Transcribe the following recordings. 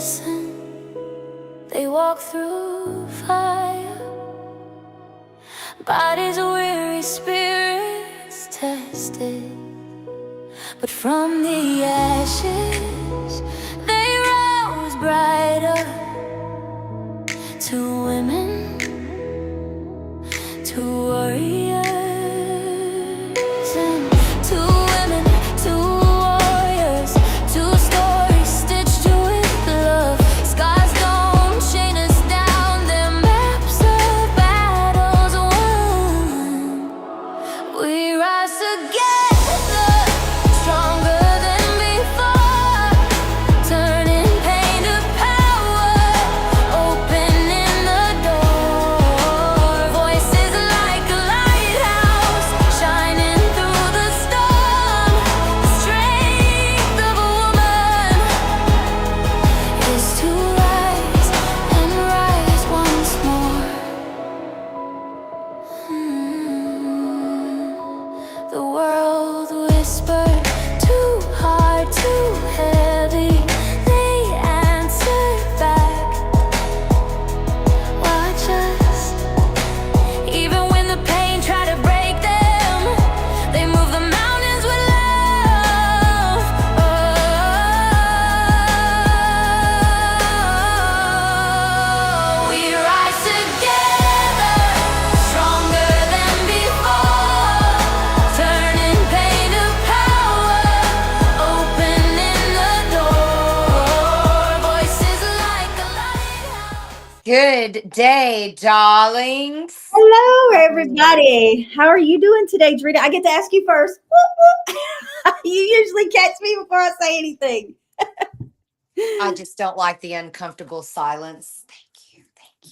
innocent, they walk through fire. Bodies weary, spirits tested, but from the ashes they rose brighter. Two women, two warriors, and two women, two warriors, two stories stitched with love. Scars don't chain us down, they're maps of battles won. We rise together, stronger than before, turning pain to power, opening the door. Voices like a lighthouse, shining through the storm. The strength of a woman is to rise and rise once more. The world whispered, too hard, too heavy. They answered back, watch us. Even when the pain tried to break them, they move the mountains with love. Oh, we rise together, stronger than before, turning pain to power, opening the door. Voices like a lighthouse. Good day, darlings. Hello, everybody. How are you doing today, Drita? I get to ask you first. Whoop, whoop. You usually catch me before I say anything. I just don't like the uncomfortable silence. Thank you. Thank you.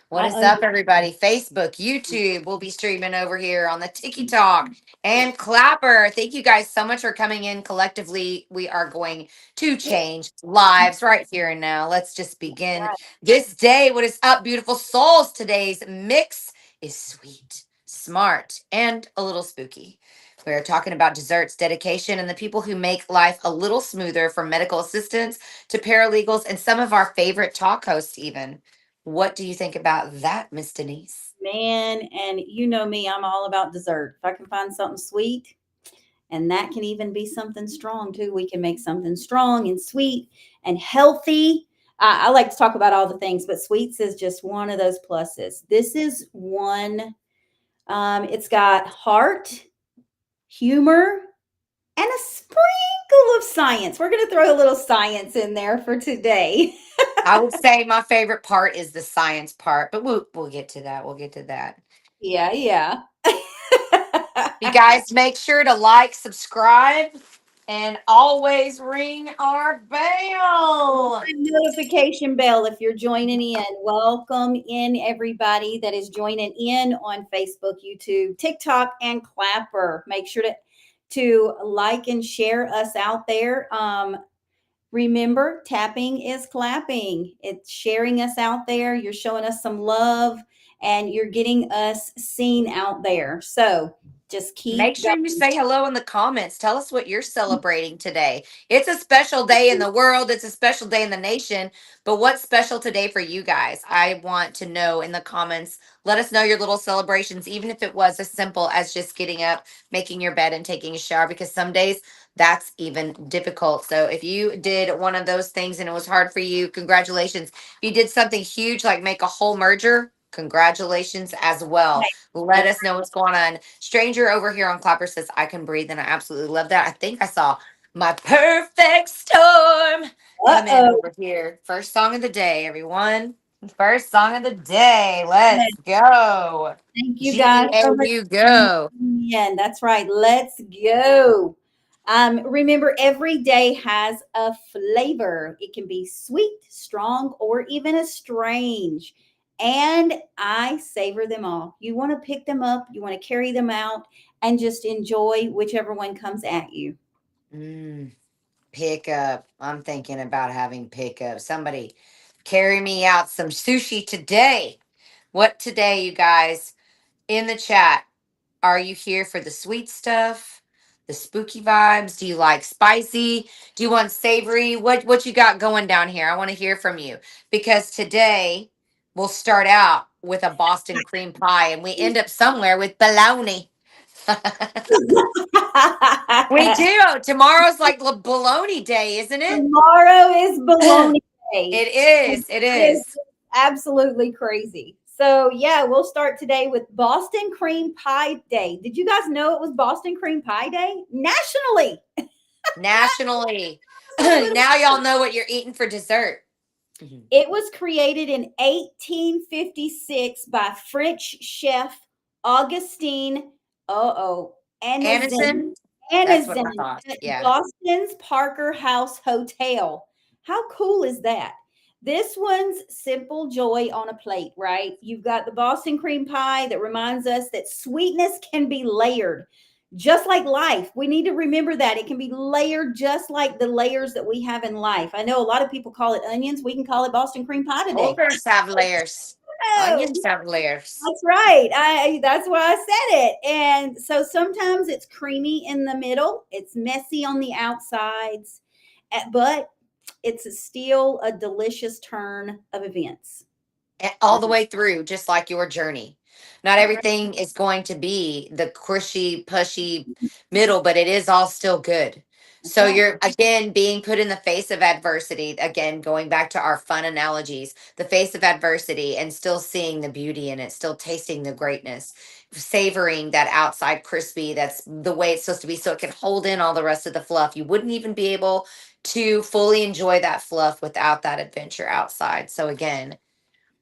What I is up, understand. everybody? Facebook, YouTube. We'll be streaming over here on the Tiki Talk and Clapper. Thank you guys so much for coming in collectively. We are going to change lives right here and now. Let's just begin this day. What is up, beautiful souls? Today's mix is sweet, smart, and a little spooky. We're talking about desserts, dedication, and the people who make life a little smoother, from medical assistants to paralegals and some of our favorite talk hosts, even. What do you think about that, Miss Denise? Man, and you know me, I'm all about dessert. If I can find something sweet, and that can even be something strong too, we can make something strong and sweet and healthy. I like to talk about all the things, but sweets is just one of those pluses. This is one, it's got heart, humor, and a sprinkle of science. We're going to throw a little science in there for today. I would say my favorite part is the science part, but we'll get to that. We'll get to that. Yeah, yeah. You guys make sure to like, subscribe, and always ring our bell. Notification bell if you're joining in. Welcome in everybody that is joining in on Facebook, YouTube, TikTok, and Clapper. Make sure to like and share us out there. Remember, tapping is clapping. It's sharing us out there. You're showing us some love and you're getting us seen out there. So just Make keep sure you going. say hello in the comments. Tell us what you're celebrating today. It's a special day in the world, it's a special day in the nation. But what's special today for you guys? I want to know in the comments. Let us know your little celebrations, even if it was as simple as just getting up, making your bed, and taking a shower, because some days that's even difficult. So if you did one of those things and it was hard for you, congratulations. If you did something huge like make a whole merger, congratulations as well. Let That's us know what's going on. Stranger over here on Clapper says, I can breathe. And I absolutely love that. I think I saw my perfect storm come in uh-oh. over here. First song of the day, everyone. First song of the day. Let's go. Thank you guys so much GAU for tuning go. in. That's right. Let's go. Remember, every day has a flavor. It can be sweet, strong, or even a strange. And I savor them all. You want to pick them up, you want to carry them out, and just enjoy whichever one comes at you. Mm, pickup. I'm thinking about having pickup. Somebody carry me out some sushi today. What today, you guys? In the chat, are you here for the sweet stuff, the spooky vibes? Do you like spicy? Do you want savory? What you got going down here? I want to hear from you because today we'll start out with a Boston cream pie and we end up somewhere with bologna. We do. Tomorrow's like bologna day, isn't it? Tomorrow is bologna day. It is. It That is is. absolutely crazy. So yeah, we'll start today with Boston Cream Pie Day. Did you guys know it was Boston Cream Pie Day nationally? Nationally. Now y'all know what you're eating for dessert. It was created in 1856 by French chef Augustine Anderson? That's what I Anazin thought. at Yeah. Boston's Parker House Hotel. How cool is that? This one's simple joy on a plate, right? You've got the Boston cream pie that reminds us that sweetness can be layered. Just like life, we need to remember that it can be layered just like the layers that we have in life. I know a lot of people call it onions. We can call it Boston cream pie today. Ogres have layers. Oh, Onions have layers. that's right. That's why I said it. And so sometimes it's creamy in the middle, it's messy on the outsides, but it's still a delicious turn of events. All the way through, just like your journey. Not everything is going to be the cushy, pushy middle, but it is all still good. That's So right. you're again being put in the face of adversity, again, going back to our fun analogies, the face of adversity and still seeing the beauty in it, still tasting the greatness, savoring that outside crispy. That's the way it's supposed to be. So it can hold in all the rest of the fluff. You wouldn't even be able to fully enjoy that fluff without that adventure outside. So again,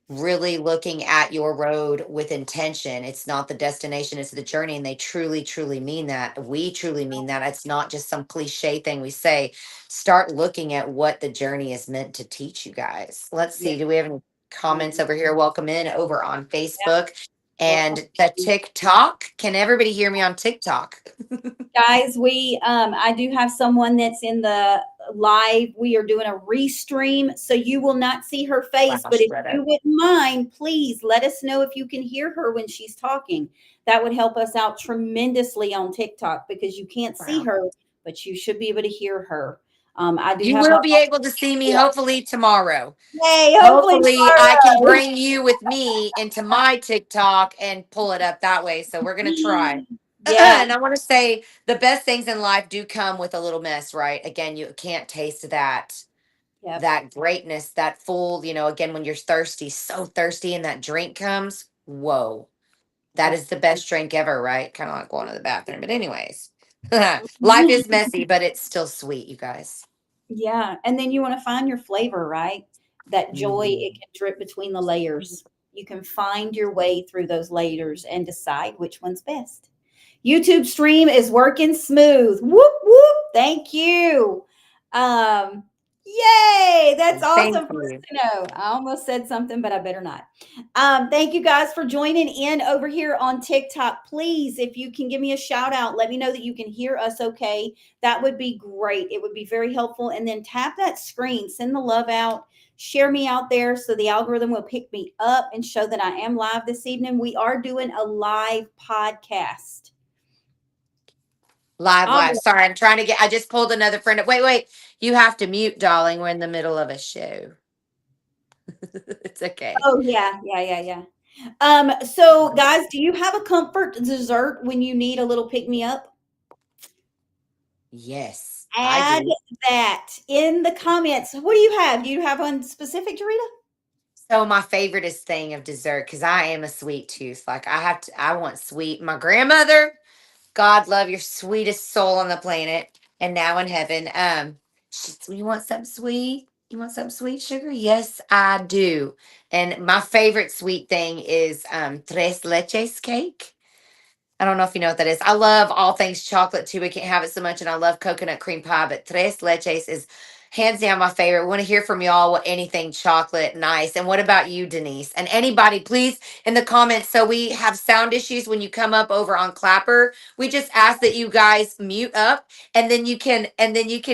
really looking at your road with intention. It's not the destination, it's the journey. And they truly, truly mean that. We truly mean that. It's not just some cliche thing we say. Start looking at what the journey is meant to teach you guys. Let's see. Do we have any comments over here? Welcome in over on Facebook and the TikTok. Can everybody hear me on TikTok? Guys, we I do have someone that's in the live. We are doing a restream, so you will not see her face. Wow, But if shred you it. wouldn't mind, please let us know if you can hear her when she's talking. That would help us out tremendously on TikTok because you can't see Wow. her, but you should be able to hear her. I do You have will my be able to see me hopefully tomorrow. Yay, Hopefully, I can tomorrow. bring you with me into my TikTok and pull it up that way. So we're gonna try. Yeah, And I want to say the best things in life do come with a little mess, right? Again, you can't taste yep. that greatness, that full, again, when you're thirsty, so thirsty, and that drink comes, whoa, that is the best drink ever, right? Kind of like going to the bathroom. But anyways, life is messy, but it's still sweet, you guys. Yeah, and then you want to find your flavor, right? That joy, Mhm. it can drip between the layers. You can find your way through those layers and decide which one's best. YouTube stream is working smooth. Whoop whoop. Thank you. Um, yay! That's Thank awesome for us you. to know. I almost said something, but I better not. Thank you guys for joining in over here on TikTok. Please, if you can give me a shout out, let me know that you can hear us okay. That would be great. It would be very helpful. And then tap that screen, send the love out, share me out there so the algorithm will pick me up and show that I am live this evening. We are doing a live podcast. Live. Sorry, I'm trying to I just pulled another friend up. Wait. You have to mute, darling. We're in the middle of a show. It's okay. Oh, yeah. So guys, do you have a comfort dessert when you need a little pick me up? Yes, I Add do. that in the comments. What do you have? Do you have one specific, Tarita? So my favoriteest thing of dessert, because I am a sweet tooth. Like I want sweet. My grandmother, God love your sweetest soul on the planet, and now in heaven. You want something sweet? You want something sweet, sugar? Yes, I do. And my favorite sweet thing is tres leches cake. I don't know if you know what that is. I love all things chocolate too. We can't have it so much, and I love coconut cream pie. But tres leches is hands down my favorite. We want to hear from y'all. What anything chocolate, nice. And what about you, Denise? And anybody, please in the comments. So we have sound issues when you come up over on Clapper. We just ask that you guys mute up, and then you can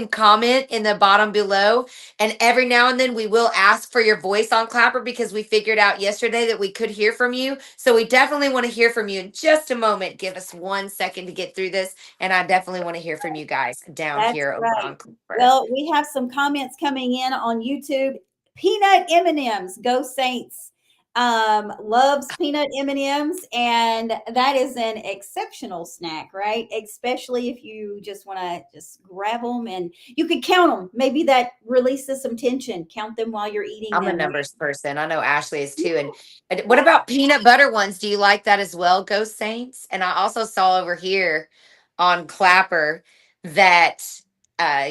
comment in the bottom below. And every now and then we will ask for your voice on Clapper because we figured out yesterday that we could hear from you. So we definitely want to hear from you in just a moment. Give us 1 second to get through this. And I definitely want to hear from you guys down That's here over right. on Clapper. Well, we have some comments coming in on YouTube. Peanut M&Ms, go Saints. Loves peanut M&Ms, and that is an exceptional snack, right? Especially if you just want to just grab them and you could count them. Maybe that releases some tension. Count them while you're eating I'm a them. numbers person. I know Ashley is too. And what about peanut butter ones? Do you like that as well, Ghost Saints? And I also saw over here on Clapper that uh,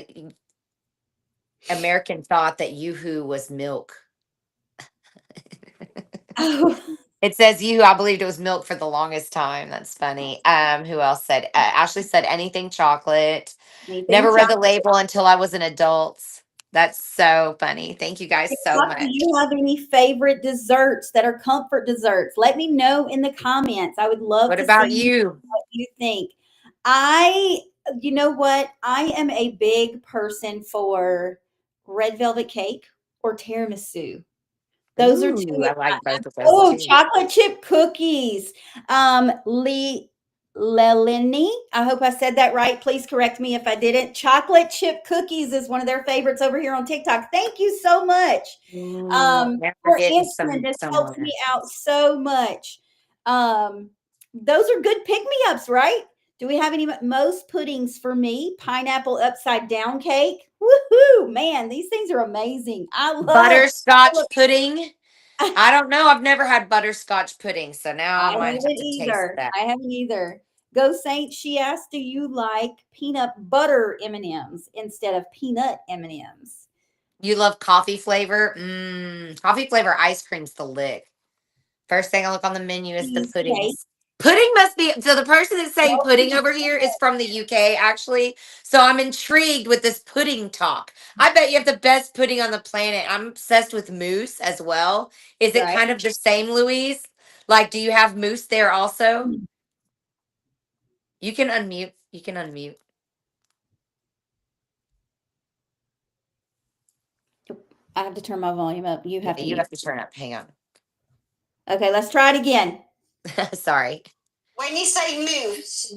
American thought that Yoo-hoo was milk. Oh, It says Yoo-hoo. I believed it was milk for the longest time. That's funny. Who else said? Ashley said anything chocolate. anything Never read the chocolate. label until I was an adult. That's so funny. Thank you guys so Do much. you have any favorite desserts that are comfort desserts? Let me know in the comments. I would love What to about see you? what you think. I, you know what? I am a big person for red velvet cake or tiramisu. Those are Ooh, two. I like both of those Oh, too. chocolate chip cookies. Lelini, I hope I said that right. Please correct me if I didn't. Chocolate chip cookies is one of their favorites over here on TikTok. Thank you so much. Never For getting answering, some this helps somewhere. me out so much. Those are good pick me ups, right? Do we have any most puddings for me? Pineapple upside down cake. Woohoo, man, these things are amazing. I love Butterscotch pudding. I don't know. I've never had butterscotch pudding, so now I I might have haven't to taste either. that. I haven't either. Go Saint. She asked, "Do you like peanut butter M&Ms instead of peanut M&Ms?" You love coffee flavor? Coffee flavor ice cream's the lick. First thing I look on the menu is the Cheesecake. puddings. Pudding must be so. The person that's saying pudding over here is from the UK, actually. So I'm intrigued with this pudding talk. I bet you have the best pudding on the planet. I'm obsessed with mousse as well. Is it Right. kind of the same, Louise? Like, do you have mousse there also? You can unmute. You can unmute. I have to turn my volume up. You Yeah, have to you mute. have to turn up. Hang on. Okay, let's try it again. Sorry. When you say mousse,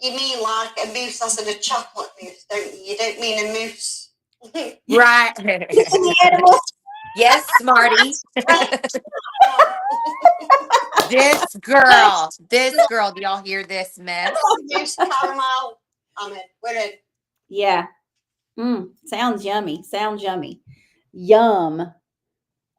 you mean like a mousse as in a chocolate mousse, don't you? You don't mean a mousse. Right. The animal. Yes, Smarty. Right. This girl. This girl. Do y'all hear this mess? Mousse caramel. I'm in. We're in. Yeah. Sounds yummy. Sounds yummy. Yum.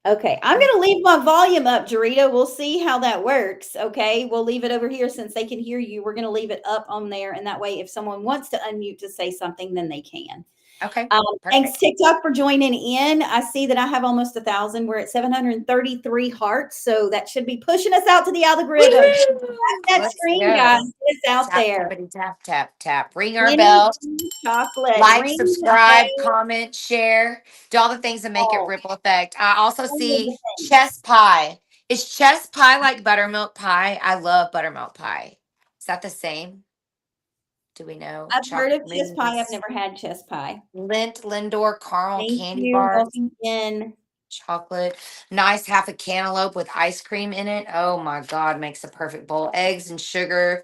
Okay, I'm going to leave my volume up, Jarita. We'll see how that works. Okay, we'll leave it over here since they can hear you. We're going to leave it up on there, and that way, if someone wants to unmute to say something, then they can. Okay. Thanks, Perfect. TikTok, for joining in. I see that I have almost 1,000. We're at 733 hearts, so that should be pushing us out to the algorithm. Woo! That Let's screen, go. guys, is out Tap, there. tappity, tap, tap, tap. Ring our Mini bell. chocolate. Like, Ring subscribe, a comment, share. Do all the things that make it bell. ripple effect. I also All of see the things. chess pie. Is chess pie like buttermilk pie? I love buttermilk pie. Is that the same? Do we know? I've heard of Chocolate chess pie. I've mousse, never had chess pie. Lindt, Lindor, caramel Thank candy you. bars, Welcome in. chocolate, nice half a cantaloupe with ice cream in it. Oh my God, makes the perfect bowl. Eggs and sugar,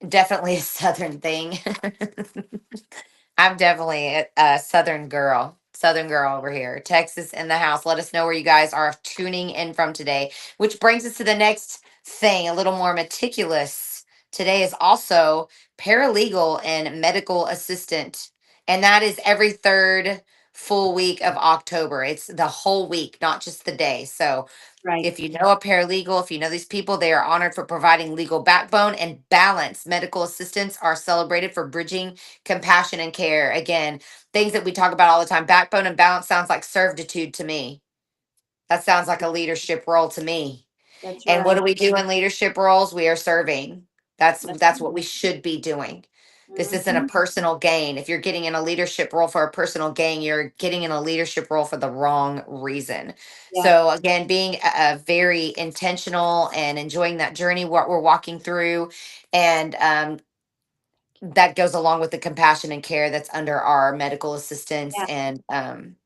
definitely a Southern thing. I'm definitely a Southern girl over here. Texas in the house. Let us know where you guys are tuning in from today, which brings us to the next thing, a little more meticulous. Today is also paralegal and medical assistant, and that is every third full week of October. It's the whole week, not just the day. So Right. if you know a paralegal, if you know these people, they are honored for providing legal backbone and balance. Medical assistants are celebrated for bridging compassion and care. Again, things that we talk about all the time. Backbone and balance sounds like servitude to me. That sounds like a leadership role to me. That's And what right. do we do in leadership roles? We are serving. That's That's that's what we should be doing. This isn't a Mhm. personal gain. If you're getting in a leadership role for a personal gain, you're getting in a leadership role for the wrong reason. Yeah. So again, being very intentional and enjoying that journey, what we're walking through, and that goes along with the compassion and care that's under our medical assistants Yeah. and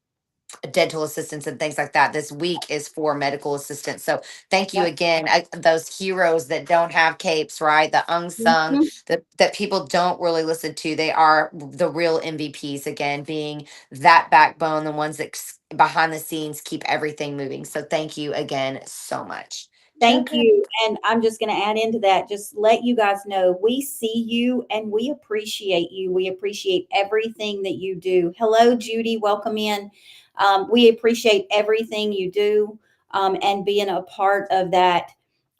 dental assistants and things like that. This week is for medical assistants. So thank you Yep. again. Those heroes that don't have capes, right? The unsung, Mhm. that people don't really listen to. They are the real MVPs, again, being that backbone, the ones that behind the scenes keep everything moving. So thank you again so much. Thank Joker. you. And I'm just going to add into that, just let you guys know we see you and we appreciate you. We appreciate everything that you do. Hello, Judy. Welcome in. We appreciate everything you do, and being a part of that,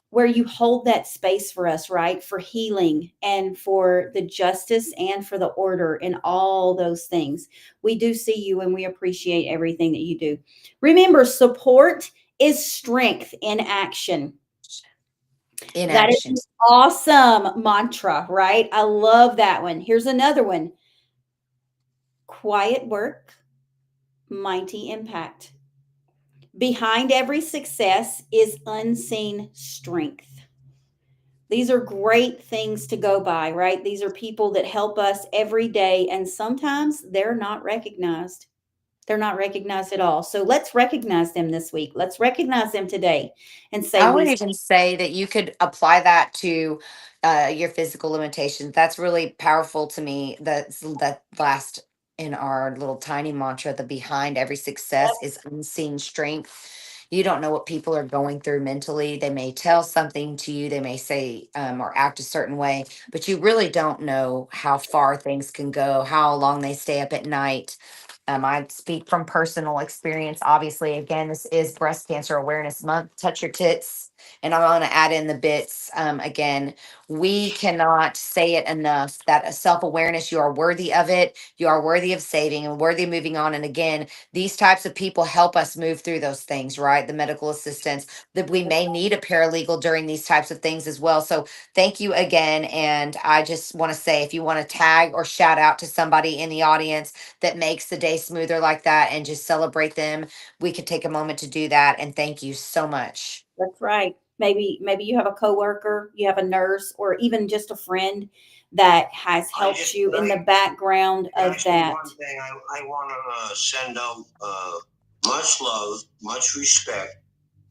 where you hold that space for us, right? For healing and for the justice and for the order and all those things. We do see you and we appreciate everything that you do. Remember, support is strength in action. In That is action. an awesome mantra, right? I love that one. Here's another one: quiet work, mighty impact. Behind every success is unseen strength. These are great things to go by, right? These are people that help us every day, and sometimes they're not recognized. They're not recognized at all. So let's recognize them this week. Let's recognize them today and say I would we. even say that you could apply that to your physical limitations. That's really powerful to me. That last in our little tiny mantra, the behind every success is unseen strength. You don't know what people are going through mentally. They may tell something to you, they may say or act a certain way, but you really don't know how far things can go, how long they stay up at night. I speak from personal experience. Obviously, again, this is Breast Cancer Awareness Month. Touch your tits. And I want to add in the bits. Again, we cannot say it enough that a self awareness, you are worthy of it. You are worthy of saving and worthy of moving on. And again, these types of people help us move through those things, right? The medical assistants, that we may need a paralegal during these types of things as well. So thank you again. And I just want to say, if you want to tag or shout out to somebody in the audience that makes the day smoother like that and just celebrate them, we could take a moment to do that. And thank you so much. That's right. Maybe you have a coworker, you have a nurse, or even just a friend that has helped you in the background of that. One thing I want to send out much love, much respect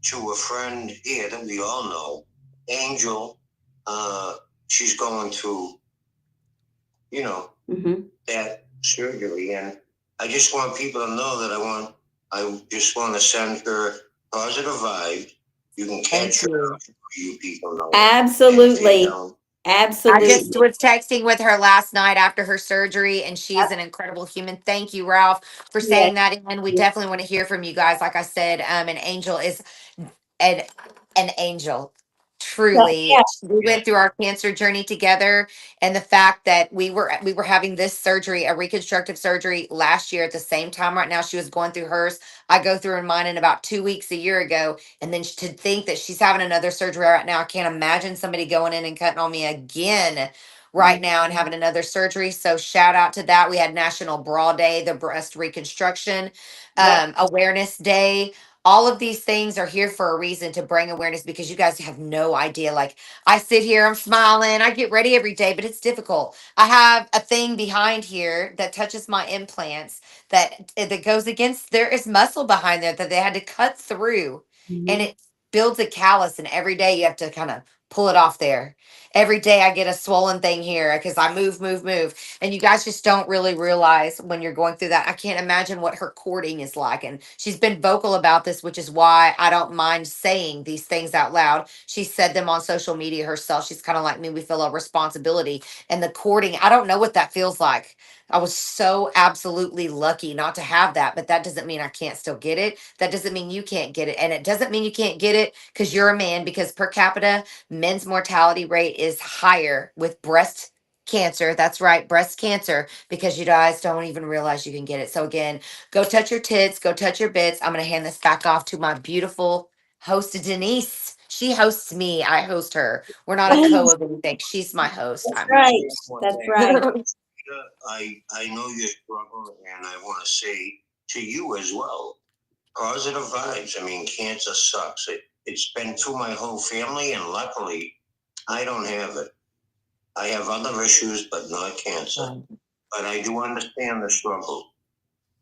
to a friend here that we all know, Angel. She's going through, Mhm. that surgery, and I just want people to know that I just want to send her positive vibes. You can catch Thank her. you. You people know. Absolutely. I Absolutely. just was texting with her last night after her surgery, and she is an incredible human. Thank you, Ralph, for Yes. saying that. And we definitely want to hear from you guys. Like I said, an angel is an an angel. Truly, Yeah. we went through our cancer journey together, and the fact that we were having this surgery, a reconstructive surgery, last year at the same time. Right now, she was going through hers. I go through in mine in about 2 weeks a year ago, and then to think that she's having another surgery right now, I can't imagine somebody going in and cutting on me again right now and having another surgery. So shout out to that. We had National Bra Day, the breast reconstruction Yep. awareness day. All of these things are here for a reason, to bring awareness, because you guys have no idea. Like, I sit here, I'm smiling, I get ready every day, but it's difficult. I have a thing behind here that touches my implants that goes against, there is muscle behind there that they had to cut through, and Mhm. it builds a callus, and every day you have to kind of pull it off there. Every day I get a swollen thing here because I move. And you guys just don't really realize when you're going through that. I can't imagine what her courting is like. And she's been vocal about this, which is why I don't mind saying these things out loud. She said them on social media herself. She's kind of like me. We feel a responsibility. And the courting, I don't know what that feels like. I was so absolutely lucky not to have that, but that doesn't mean I can't still get it. That doesn't mean you can't get it. And it doesn't mean you can't get it because you're a man, because per capita, men's mortality rate is higher with breast cancer. That's right, breast cancer, because you guys don't even realize you can get it. So again, go touch your tits, go touch your bits. I'm going to hand this back off to my beautiful host, Denise. She hosts me. I host her. We're not a co of anything. She's my host. That's I'm her right. host. That's right. I know your struggle, and I want to say to you as well, positive vibes. I mean, cancer sucks. It's been through my whole family, and luckily, I don't have it. I have other issues, but not cancer. But I do understand the struggle.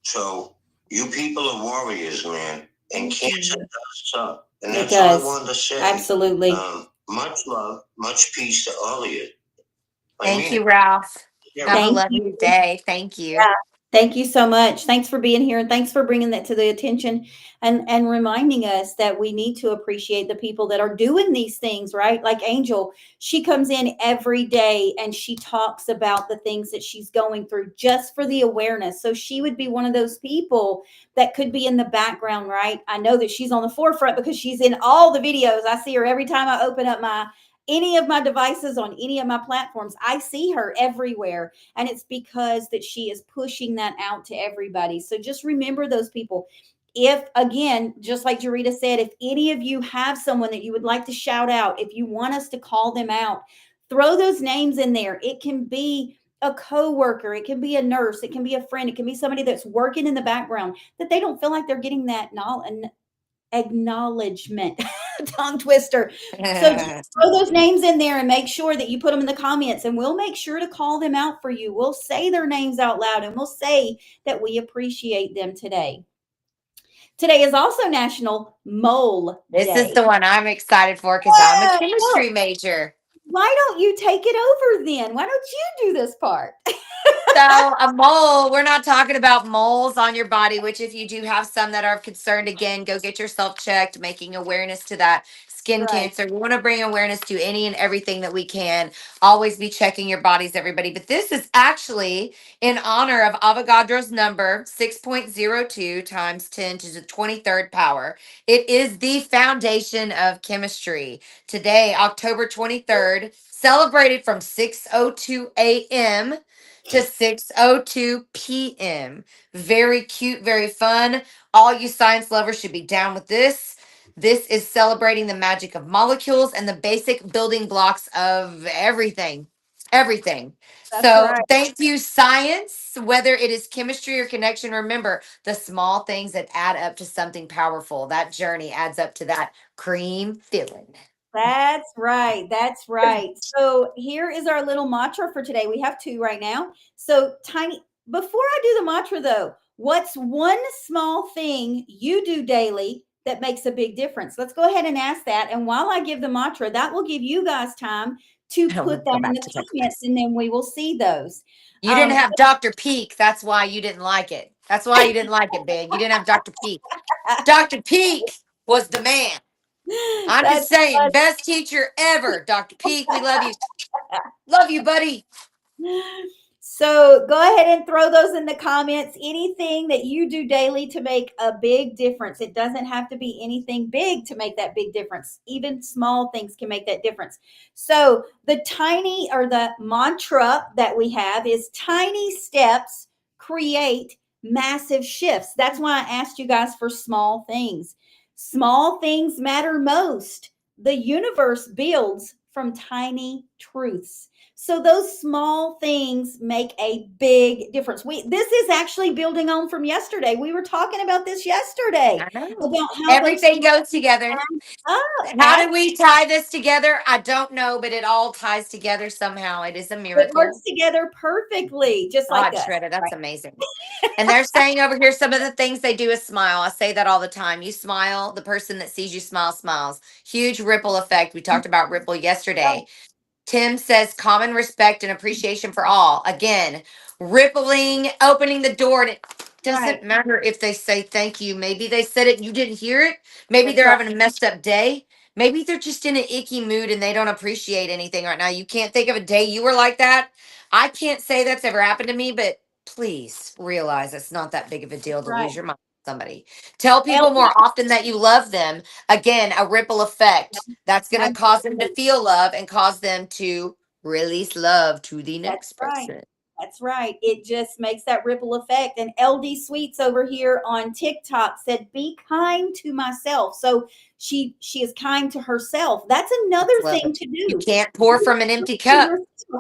So you people are warriors, man, and cancer does suck. And It that's all I does. wanted to say. Absolutely. Much love, much peace to all of you. I Thank mean you, it. Ralph. Yeah, Have a Thank lovely day. Thank you. Yeah. Thank you so much. Thanks for being here and thanks for bringing that to the attention and reminding us that we need to appreciate the people that are doing these things, right? Like Angel, she comes in every day and she talks about the things that she's going through just for the awareness. So she would be one of those people that could be in the background, right? I know that she's on the forefront because she's in all the videos. I see her every time I open up any of my devices on any of my platforms. I see her everywhere. And it's because that she is pushing that out to everybody. So just remember those people. If, again, just like Jarita said, if any of you have someone that you would like to shout out, if you want us to call them out, throw those names in there. It can be a coworker, it can be a nurse, it can be a friend, it can be somebody that's working in the background that they don't feel like they're getting that acknowledgement. Tongue twister. So just throw those names in there and make sure that you put them in the comments, and we'll make sure to call them out for you. We'll say their names out loud and we'll say that we appreciate them today. Today is also National Mole This Day. is the one I'm excited for because I'm a chemistry major. Why don't you take it over then? Why don't you do this part? So a mole, we're not talking about moles on your body, which if you do have some that are concerned, again, go get yourself checked, making awareness to that. Skin Right. cancer. We want to bring awareness to any and everything that we can. Always be checking your bodies, everybody. But this is actually in honor of Avogadro's number 6.02 times 10 to the 23rd power. It is the foundation of chemistry. Today, October 23rd, celebrated from 6:02 a.m. to 6:02 p.m. Very cute, very fun. All you science lovers should be down with this. This is celebrating the magic of molecules and the basic building blocks of everything. Everything. That's So, right. thank you, science. Whether it is chemistry or connection, remember the small things that add up to something powerful. That journey adds up to that cream filling. That's right. That's right. So here is our little mantra for today. We have two right now. So tiny, before I do the mantra though, what's one small thing you do daily that makes a big difference? Let's go ahead and ask that. And while I give the mantra, that will give you guys time to I don't put want to go that in back the to Texas. comments and then we will see those. You didn't have Dr. Peak. That's why you didn't like it. That's why you didn't like it, Big. You didn't have Dr. Peak. Dr. Peak was the man. I'm That's just saying, best teacher ever. Dr. Peak, we love you. Love you, buddy. So go ahead and throw those in the comments. Anything that you do daily to make a big difference. It doesn't have to be anything big to make that big difference. Even small things can make that difference. So the mantra that we have is tiny steps create massive shifts. That's why I asked you guys for small things. Small things matter most. The universe builds from tiny truths. So those small things make a big difference. This is actually building on from yesterday. We were talking about this yesterday. I know. About how Everything goes together. How did we tie this together? I don't know, but it all ties together somehow. It is a It miracle. works together perfectly, just like God, us. Shredder, that's amazing. And they're saying over here some of the things they do is smile. I say that all the time. You smile, the person that sees you smile smiles. Huge ripple effect. We talked about ripple yesterday. Tim says common respect and appreciation for all. Again, rippling, opening the door. And it doesn't Right. matter if they say thank you. Maybe they said it and you didn't hear it. Maybe That's they're right. having a messed up day. Maybe they're just in an icky mood and they don't appreciate anything right now. You can't think of a day you were like that. I can't say that's ever happened to me, but please realize it's not that big of a deal to Right. lose your mind with somebody. Tell people Elton- more often that you love them. Again, a ripple effect. That's going to cause them to feel love and cause them to release love to the next That's right. person. That's right. It just makes that ripple effect. And LD Sweets over here on TikTok said, "Be kind to myself." So she is kind to herself. That's another Love thing it. to You do. can't pour from an empty cup.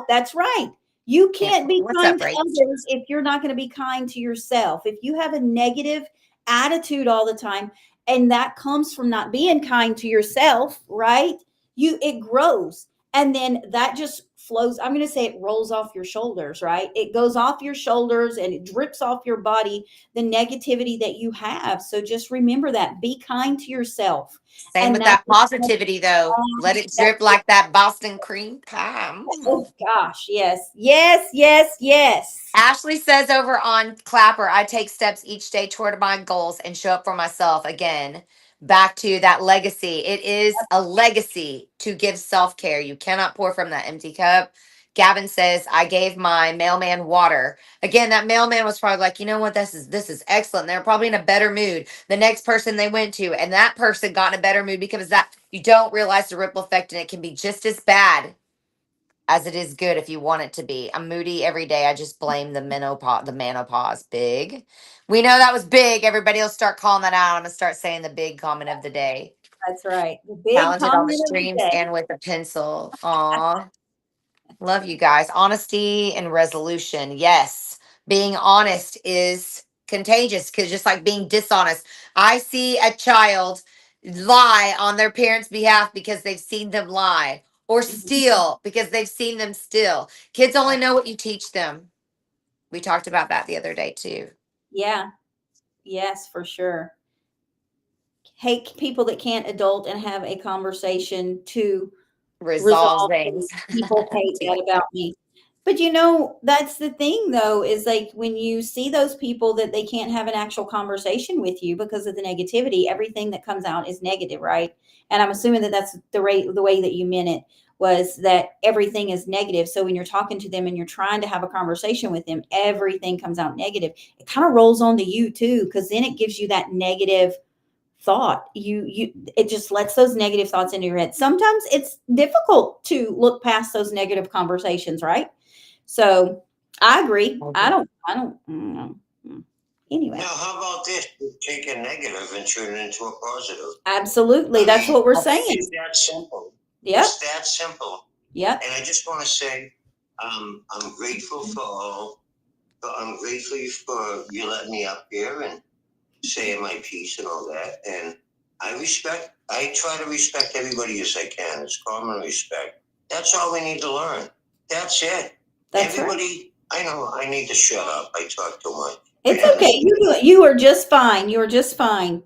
That's right. You Can't can't be what's kind up, to Rach? others if you're not going to be kind to yourself. If you have a negative attitude all the time, and that comes from not being kind to yourself, right? It grows. And then that just flows. I'm going to say it rolls off your shoulders, right? It goes off your shoulders and it drips off your body, the negativity that you have. So just remember that. Be kind to yourself. Same And with that's that positivity, though. Let it drip like that Boston cream pie. oh gosh, yes, yes, yes, yes. Ashley says over on Clapper, I take steps each day toward my goals and show up for myself. Again, back to that legacy. It is a legacy to give self care. You cannot pour from that empty cup. Gavin says, I gave my mailman water. Again, that mailman was probably like, you know what, this is excellent. They're probably in a better mood. The next person they went to, and that person got in a better mood because of that you don't realize the ripple effect, and it can be just as bad as it is good if you want it to be. I'm moody every day. I just blame the menopause. The menopause. Big. We know that was big. Everybody will start calling that out. I'm gonna start saying the big comment of the day. That's right. The big Talented on the comment of the streams day. and with a pencil. Aw. Love you guys. Honesty and resolution. Yes. Being honest is contagious because just like being dishonest, I see a child lie on their parents' behalf because they've seen them lie, or steal because they've seen them steal. Kids only know what you teach them. We talked about that the other day too. Yeah. Yes, for sure. Hate people that can't adult and have a conversation to Resolve resolve things. things. People hate that about me. But that's the thing though, is like when you see those people that they can't have an actual conversation with you because of the negativity, everything that comes out is negative, right? And I'm assuming that that's the way that you meant it, was that everything is negative. So when you're talking to them and you're trying to have a conversation with them, everything comes out negative. It kind of rolls onto you too, because then it gives you that negative thought. It just lets those negative thoughts into your head. Sometimes it's difficult to look past those negative conversations, right? So I agree. I don't anyway. Now, how about this? Take a negative and turn it into a positive. Absolutely. That's what we're saying. It's that simple. Yep. It's that simple. Yep. And I just want to say, I'm grateful for all. I'm grateful for you letting me up here and saying my piece and all that. And I try to respect everybody as I can. It's common respect. That's all we need to learn. That's it. That's Everybody, right. I know I need to shut up. I talk too much. It's okay. You are just fine. You are just fine.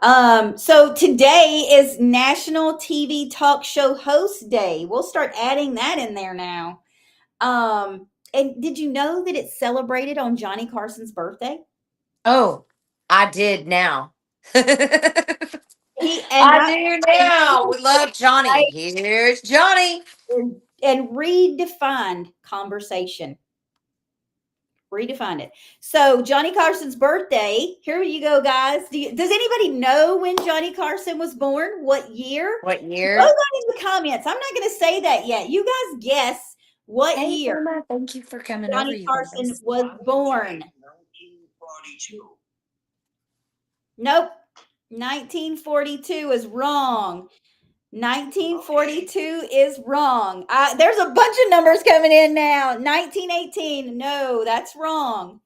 So today is National TV Talk Show Host Day. We'll start adding that in there now. And did you know that it's celebrated on Johnny Carson's birthday? Oh, I did now. I I do now. We love Johnny. Here's Johnny. And redefined conversation. Redefined it. So Johnny Carson's birthday. Here you go, guys. Does anybody know when Johnny Carson was born? What year? What year? Go down in the comments. I'm not going to say that yet. You guys guess what year Irma, thank you for coming over. Johnny Carson was born. 1942. Nope. 1942 is wrong. 1942 is wrong. There's a bunch of numbers coming in now. 1918. No, that's wrong.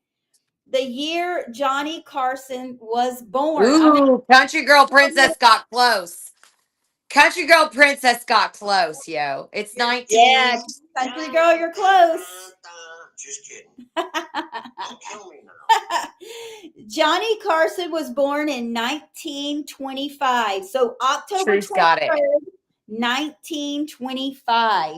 The year Johnny Carson was born. Ooh, Country Girl Princess got close. Country Girl Princess got close, yo. It's 19. Yeah, Country Girl, you're close. Just kidding. Don't kill me now. Johnny Carson was born in 1925. So October Truth got it. 1925.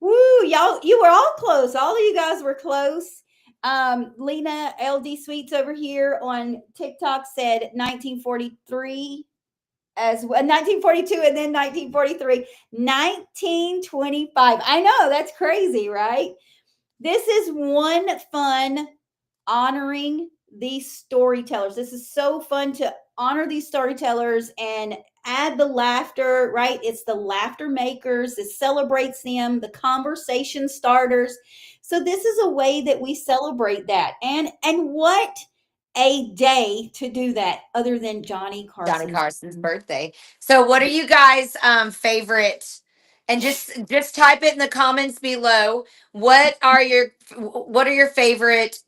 Woo, y'all, you were all close. All of you guys were close. Lena LD Sweets over here on TikTok said 1943 as well, 1942 and then 1943, 1925. I know, that's crazy, right? This is one fun honoring these storytellers. This is so fun to honor these storytellers and add the laughter, right? It's the laughter makers. It celebrates them, the conversation starters. So this is a way that we celebrate that. And what a day to do that other than Johnny Johnny Carson's. Carson's birthday. So what are you guys favorite? And just type it in the comments below. What are your favorite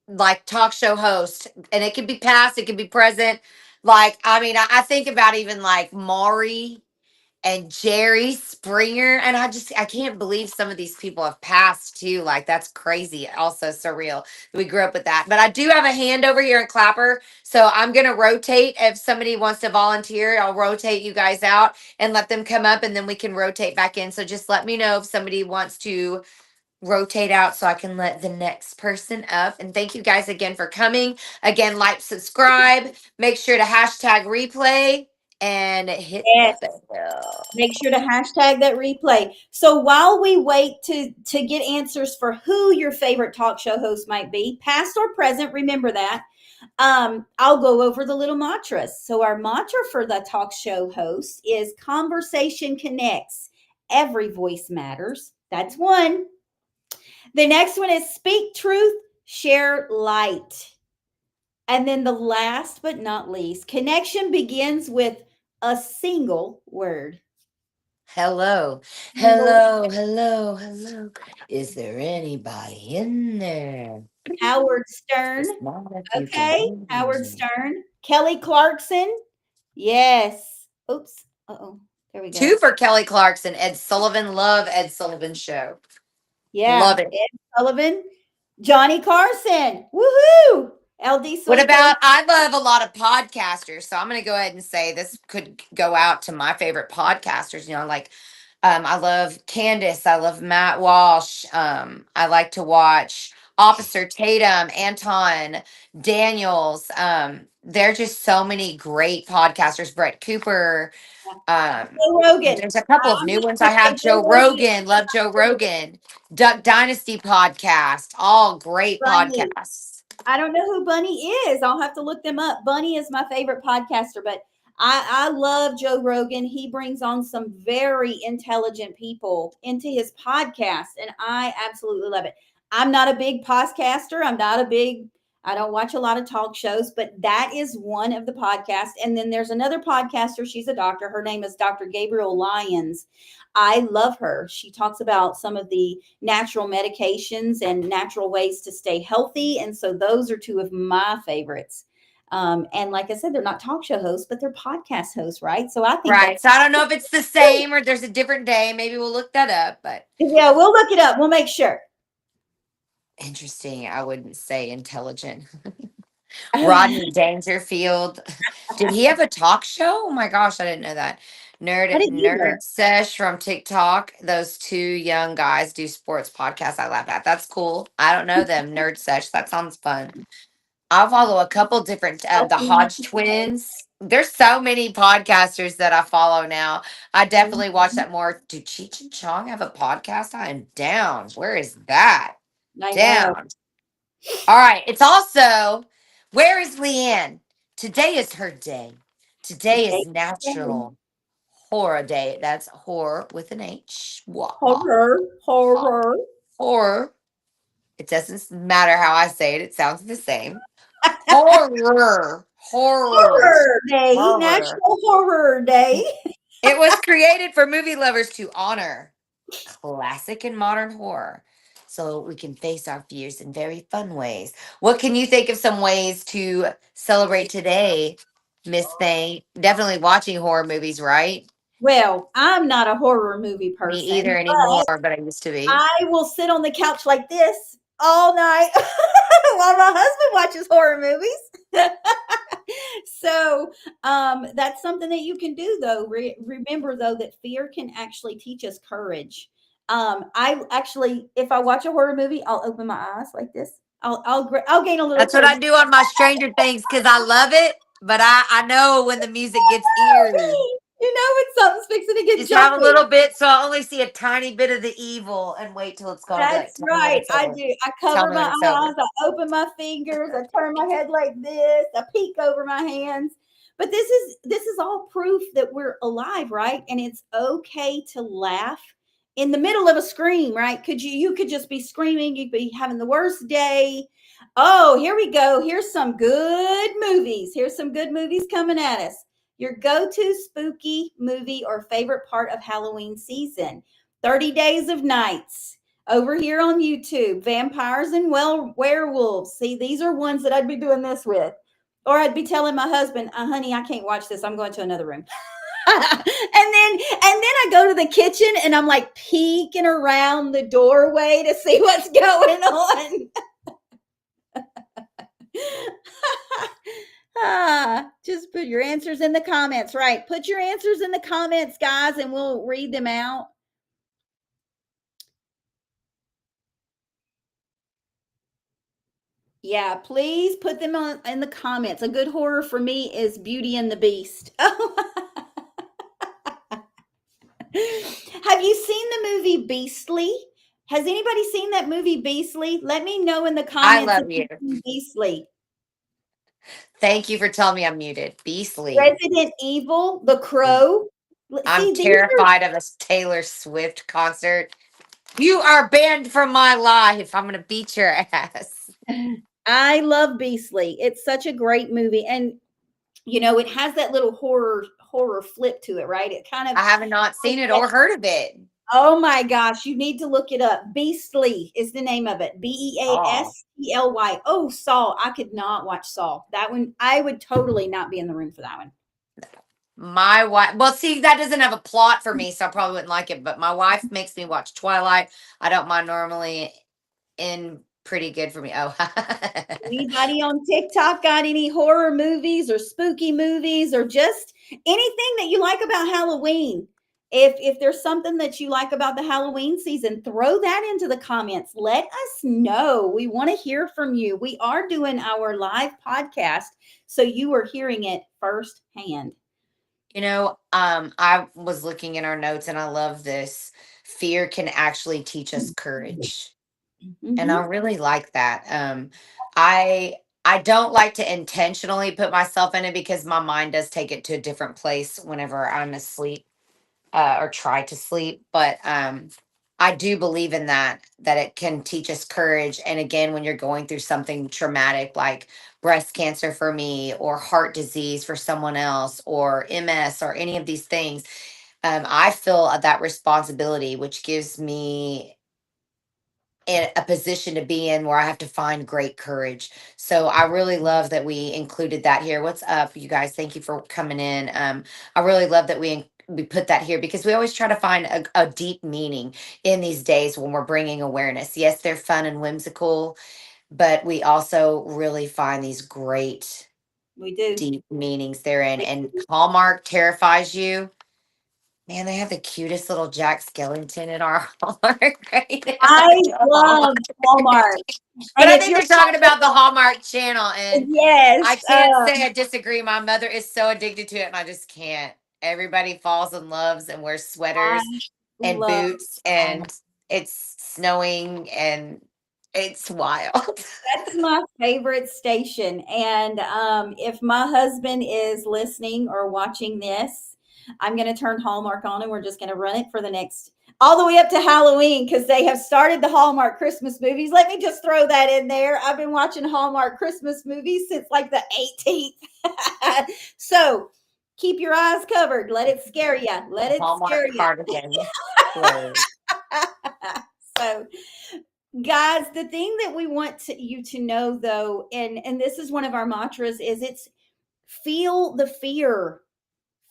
like talk show hosts? And it can be past, it can be present. Like I mean, I think about even like Maury and Jerry Springer. And I can't believe some of these people have passed too. Like that's crazy. Also surreal. We grew up with that. But I do have a hand over here in Clapper. So I'm gonna rotate. If somebody wants to volunteer, I'll rotate you guys out and let them come up and then we can rotate back in. So just let me know if somebody wants to rotate out so I can let the next person up. And thank you guys again for coming. Again, like, subscribe, make sure to hashtag replay and hit Yes. the bell. Make sure to hashtag that replay. So while we wait to get answers for who your favorite talk show host might be, past or present, remember that. I'll go over the little mantras. So our mantra for the talk show host is conversation connects. Every voice matters. That's one. The next one is speak truth, share light. And then the last but not least, connection begins with a single word. Hello. Hello. Hello. Hello. Is there anybody in there? Howard Stern. Just not if you can Okay. hear Howard me. Stern. Kelly Clarkson. Yes. Oops. Uh-oh. There we go. Two for Kelly Clarkson. Ed Sullivan. Love Ed Sullivan show. Yeah. Love it. Ed Sullivan. Johnny Carson. Woohoo. LD What Soy about, I love a lot of podcasters. So I'm going to go ahead and say this could go out to my favorite podcasters. You know, like I love Candace. I love Matt Walsh. I like to watch Officer Tatum, Anton Daniels. There are just so many great podcasters. Brett Cooper. Joe Rogan. There's a couple of I'm new gonna ones. I have say Joe Rogan. Love Joe Rogan. Duck Dynasty podcast. All great Bunny. podcasts. I don't know who Bunny is. I'll have to look them up. Bunny is my favorite podcaster, but I love Joe Rogan. He brings on some very intelligent people into his podcast, and I absolutely love it. I'm not a big podcaster. I don't watch a lot of talk shows, but that is one of the podcasts. And then there's another podcaster. She's a doctor. Her name is Dr. Gabriel Lyons. I love her. She talks about some of the natural medications and natural ways to stay healthy. And so those are two of my favorites. And like I said, they're not talk show hosts, but they're podcast hosts, right? So I think Right. So I don't know if it's the same or there's a different day. Maybe we'll look that up, but yeah, we'll look it up. We'll make sure. interesting. I wouldn't say intelligent. Rodney Dangerfield. Did he have a talk show? Oh my gosh, I didn't know that. I didn't either. Nerd Sesh from TikTok. Those two young guys do sports podcasts. I laugh at. That's cool. I don't know them. Nerd Sesh. That sounds fun. I follow a couple different the Hodge twins. There's so many podcasters that I follow now. I definitely watch that more. Do Cheech and Chong have a podcast? I am down. Where is that? I know. Down. All right. It's also, where is Leanne? Today is her day. Today is National Horror Day. That's horror with an H. Horror. Horror. It doesn't matter how I say it. It sounds the same. Horror. Horror Day. Horror. National Horror Day. It was created for movie lovers to honor classic and modern horror so we can face our fears in very fun ways. What can you think of some ways to celebrate today, Miss Thane? Definitely watching horror movies, right? Well, I'm not a horror movie person. Me either anymore, but I used to be. I will sit on the couch like this all night while my husband watches horror movies. So that's something that you can do, though. Remember, though, that fear can actually teach us courage. I actually, if I watch a horror movie, I'll open my eyes like this. I'll gain a little. That's what I do on my Stranger Things because I love it, but I know when the music gets eerie. You know when something's fixing to get Just have a jumpy. little bit, so I only see a tiny bit of the evil and wait till it's gone. That's right. I do. I cover my eyes. I open my fingers. I turn my head like this. I peek over my hands. But this is all proof that we're alive, right? And it's okay to laugh in the middle of a scream, right? You could just be screaming, you'd be having the worst day. Oh, here we go. Here's some good movies. Here's some good movies coming at us. Your go-to spooky movie or favorite part of Halloween season. 30 Days of Nights. Over here on YouTube, Vampires and Werewolves. See, these are ones that I'd be doing this with. Or I'd be telling my husband, honey, I can't watch this. I'm going to another room. and then I go to the kitchen and I'm like peeking around the doorway to see what's going on. Just put your answers in the comments, right? Put your answers in the comments, guys, and we'll read them out. Yeah, please put them in the comments. A good horror for me is Beauty and the Beast. Have you seen the movie Beastly? Has anybody seen that movie Beastly? Let me know in the comments. I love you. Beastly. Thank you for telling me I'm muted. Beastly. Resident Evil, The Crow. I'm terrified of a Taylor Swift concert. You are banned from my life. I'm going to beat your ass. I love Beastly. It's such a great movie. And, you know, it has that little horror flip to it, right? It kind of. I have not seen it or heard of it. Oh my gosh, you need to look it up. Beastly is the name of it. Beastly. Oh, Saw. I could not watch Saw. That one, I would totally not be in the room for that one. My wife, well, see, that doesn't have a plot for me, so I probably wouldn't like it. But my wife makes me watch Twilight. I don't mind normally in pretty good for me. Oh, anybody on TikTok got any horror movies or spooky movies or just anything that you like about Halloween? If there's something that you like about the Halloween season, throw that into the comments. Let us know. We want to hear from you. We are doing our live podcast, so you are hearing it firsthand. You know, I was looking in our notes and I love this. Fear can actually teach us courage. And I really like that. I don't like to intentionally put myself in it because my mind does take it to a different place whenever I'm asleep or try to sleep. But I do believe in that it can teach us courage. And again, when you're going through something traumatic like breast cancer for me, or heart disease for someone else, or MS, or any of these things, I feel that responsibility, which gives me in a position to be in where I have to find great courage. So I really love that we included that here. What's up, you guys? Thank you for coming in. I really love that we put that here because we always try to find a deep meaning in these days when we're bringing awareness. Yes, they're fun and whimsical, but we also really find these great, we do, deep meanings therein. And Hallmark terrifies you. Man, they have the cutest little Jack Skellington in our Hallmark right now. I love Hallmark. But I think they're talking about the Hallmark Channel, and yes, I can't say I disagree. My mother is so addicted to it, and I just can't. Everybody falls in loves and wears sweaters and boots, and it's snowing, and it's wild. That's my favorite station. And if my husband is listening or watching this, I'm going to turn Hallmark on and we're just going to run it for the next, all the way up to Halloween, because they have started the Hallmark Christmas movies. Let me just throw that in there. I've been watching Hallmark Christmas movies since like the 18th. So keep your eyes covered. Let it scare you. Let it Hallmark scare you. cardigan. So, guys, the thing that we want you to know, though, and this is one of our mantras, is it's feel the fear.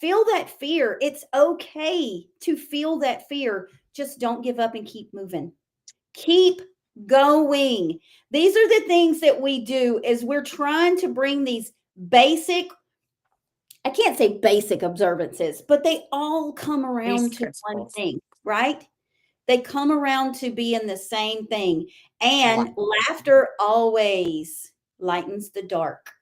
Feel that fear. It's okay to feel that fear. Just don't give up and keep moving. Keep going. These are the things that we do is we're trying to bring these basic, I can't say basic observances, but they all come around to one thing, right? They come around to being the same thing. And laughter always lightens the dark.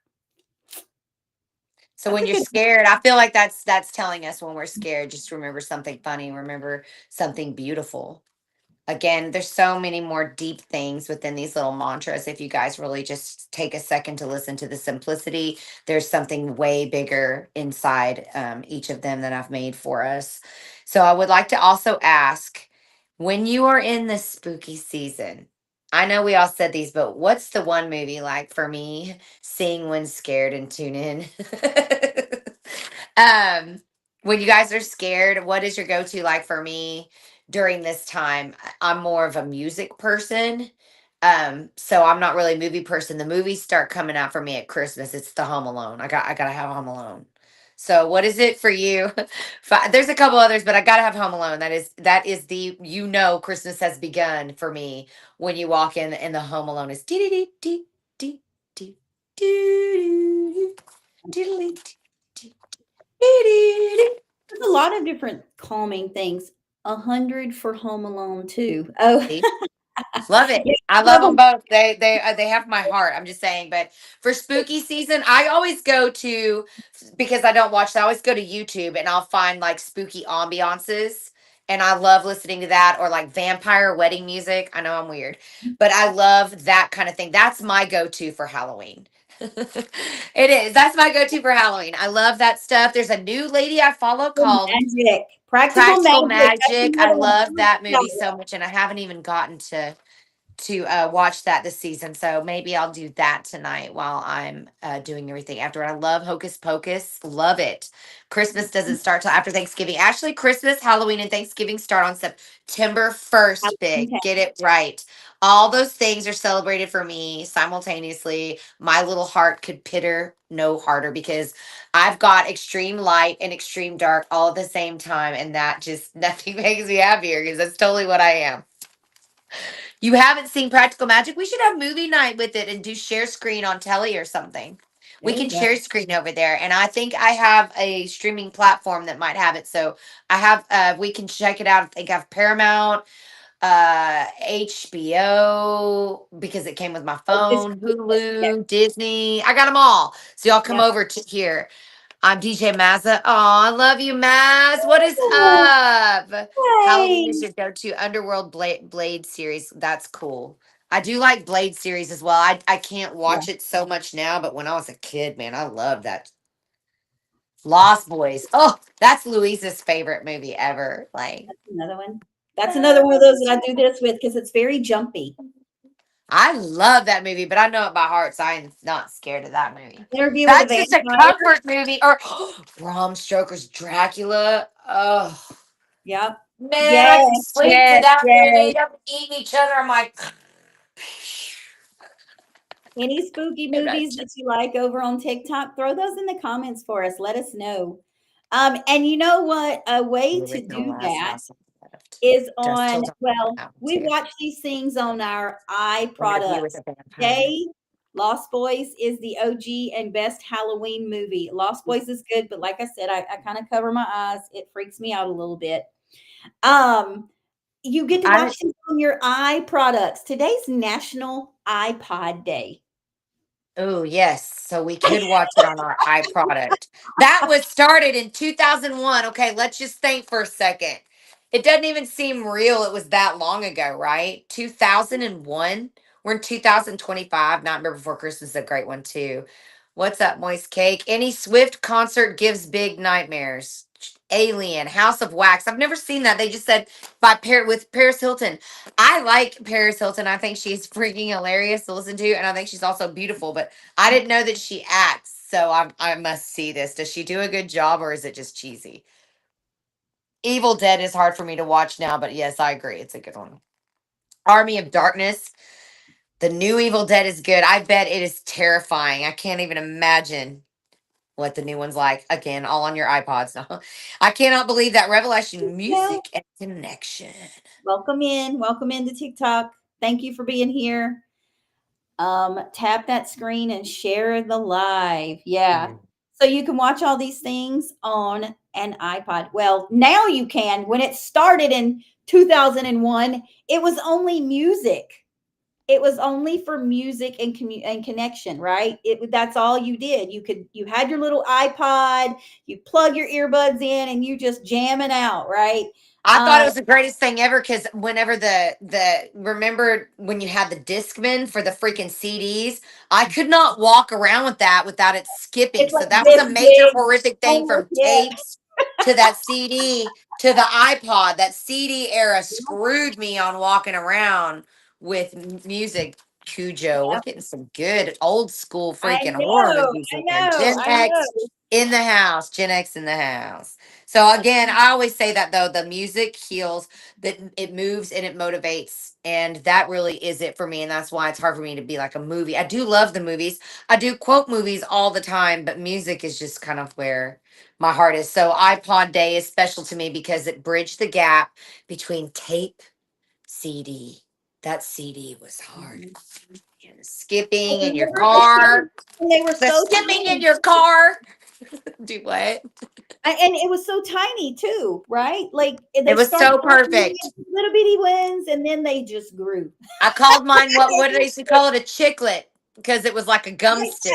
So when you're scared, I feel like that's telling us when we're scared, just remember something funny, remember something beautiful. Again, there's so many more deep things within these little mantras. If you guys really just take a second to listen to the simplicity, there's something way bigger inside each of them that I've made for us. So I would like to also ask, when you are in the spooky season, I know we all said these, but what's the one movie like for me? Sing when scared and tune in. um, when you guys are scared, what is your go-to like for me during this time? I'm more of a music person. So I'm not really a movie person. The movies start coming out for me at Christmas. It's the Home Alone. I gotta have Home Alone. So what is it for you? There's a couple others, but I gotta have Home Alone. That is the Christmas has begun for me when you walk in and the Home Alone is dee dee dee dee dee dee dee dee dee. There's a lot of different calming things. 100 for Home Alone too. Oh, Love it. yeah, I love love them them. both. They have my heart. I'm just saying. But for spooky season, I always go to, because I don't watch. I always go to YouTube and I'll find like spooky ambiances, and I love listening to that, or like vampire wedding music. I know I'm weird, but I love that kind of thing. That's my go-to for Halloween. It is. That's my go-to for Halloween. I love that stuff. There's a new lady I follow called Magic. Practical Practical Magic. That's Magic. I another one. love that movie so much, and I haven't even gotten to watch that this season. So maybe I'll do that tonight while I'm doing everything after. I love Hocus Pocus. Love it. Christmas doesn't start till after Thanksgiving. Actually, Christmas, Halloween, and Thanksgiving start on September 1st, Big. Okay. Get it right. All those things are celebrated for me simultaneously. My little heart could pitter no harder because I've got extreme light and extreme dark all at the same time. And that just nothing makes me happier because that's totally what I am. You haven't seen Practical Magic? We should have movie night with it and do share screen on telly or something. We There you can go. share screen over there. And I think I have a streaming platform that might have it. So I have we can check it out. I think I have Paramount, HBO, because it came with my Oh, this, phone, yeah, Hulu, Disney. I got them all. So y'all come yeah. over to here. I'm DJ Mazza. Oh, I love you, Maz. What is Oh, up? Halloween is hey. your go-to Underworld Blade series. That's cool. I do like Blade series as well. I can't Yeah, watch it so much now, but when I was a kid, man, I loved that. Lost Boys. Oh, that's Louisa's favorite movie ever. Like, that's another one. That's another one of those that I do this with because it's very jumpy. I love that movie, but I know it by heart, so I'm not scared of that movie. Interview with a That's just a Vampire. comfort movie. Or Bram Stoker's Dracula. Oh. Yep. Man, I Yes, can sleep to yes, that yes. movie. I'm eating each other. I'm like, Any spooky movies that you like over on TikTok, throw those in the comments for us. Let us know. And you know what? A way the to original do last that house on the left. is Just on, till dawn well, that one we too. watch these things on our eye Interview with products. a vampire. Today, Lost Boys is the OG and best Halloween movie. Lost Boys is good, but like I said, I kind of cover my eyes. It freaks me out a little bit. You get to I watch these on your eye products. Today's National iPod Day. Oh, yes. So we could watch it on our iProduct. That was started in 2001. Okay, let's just think for a second. It doesn't even seem real. It was that long ago, right? 2001. We're in 2025. Nightmare Before Christmas is a great one, too. What's up, Moist Cake? Any Swift concert gives big nightmares. Alien, House of Wax. I've never seen that. They just said with Paris Hilton. I like Paris Hilton. I think she's freaking hilarious to listen to, and I think she's also beautiful. But I didn't know that she acts, so I must see this. Does she do a good job, or is it just cheesy? Evil Dead is hard for me to watch now, but yes, I agree. It's a good one. Army of Darkness. The new Evil Dead is good. I bet it is terrifying. I can't even imagine what the new one's like. Again, all on your iPods now. I cannot believe that Revelation Well, Music and Connection. welcome in. Welcome into TikTok. Thank you for being here. Tap that screen and share the live. Yeah. Mhm. So you can watch all these things on an iPod. Well, now you can. When it started in 2001, it was only music. It was only for music and and connection, right? That's all you did. You had your little iPod, you plug your earbuds in and you just jam it out, right? I thought it was the greatest thing ever because whenever remember when you had the Discman for the freaking CDs, I could not walk around with that without it skipping. It's So like that was this a major big. horrific thing Oh, from yeah. tapes to that CD to the iPod. That CD era screwed me on walking around with music. Cujo, we're Yeah. getting some good old school I freaking horror know. movies I in here. Gen I X know. in the house. Gen X in the house. So again, I always say that though, the music heals, that it moves and it motivates. And that really is it for me. And that's why it's hard for me to be like a movie. I do love the movies. I do quote movies all the time, but music is just kind of where my heart is. So iPod Day is special to me because it bridged the gap between tape, CD. That CD was hard. And skipping in your Remember the car. CDs? And they were The so skipping in tiny. your car. Do what? And it was so tiny too, right? Like It they was started so off little perfect. little bitty ones, and then they just grew. I called mine what did I used to call it? A chiclet because it was like a gum stick.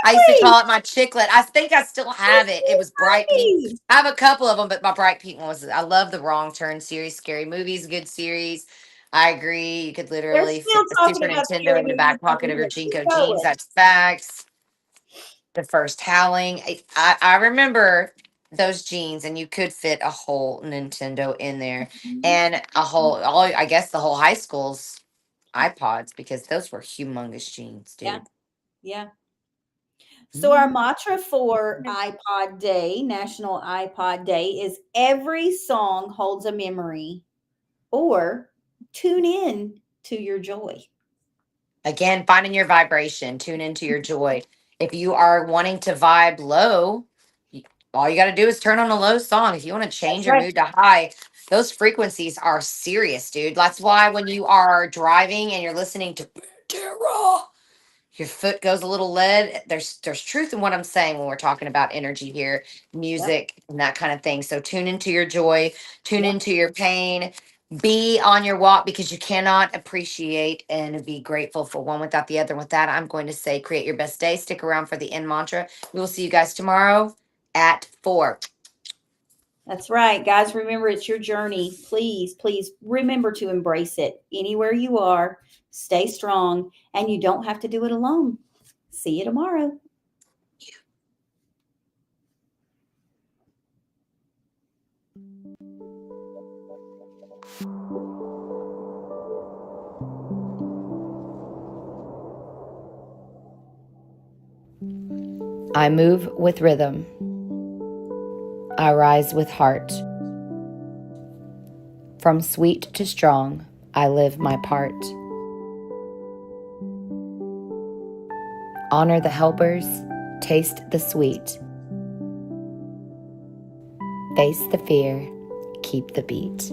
I used to Exactly. call it my chiclet. I think I still have It's it. It so was bright pink. tiny. I have a couple of them, but my bright pink one was. I love the Wrong Turn series. Scary Movies, good series. I agree. You could They're literally fit still the talking Super about Nintendo scary in the movies back on pocket of your here. Keep Jinko jeans. going. That's facts. The first Howling. I remember those jeans, and you could fit a whole Nintendo in there, and a whole all. I guess the whole high school's iPods because those were humongous jeans, Yeah, dude. yeah. So our mantra for iPod Day, National iPod Day, is every song holds a memory, or tune in to your joy. Again, finding your vibration, tune into your joy. If you are wanting to vibe low, all you got to do is turn on a low song. If you want to change That's your right. mood to high, those frequencies are serious, dude. That's why when you are driving and you're listening to Terra, your foot goes a little lead. There's truth in what I'm saying when we're talking about energy here, Yep. music and that kind of thing. So tune into your joy, tune Yep. into your pain, be on your walk because you cannot appreciate and be grateful for one without the other. With that, I'm going to say create your best day. Stick around for the end mantra. We will see you guys tomorrow at 4. That's right, guys. Remember, it's your journey. Please, please remember to embrace it anywhere you are. Stay strong, and you don't have to do it alone. See you tomorrow. I move with rhythm. I rise with heart. From sweet to strong, I live my part. Honor the helpers, taste the sweet. Face the fear, keep the beat.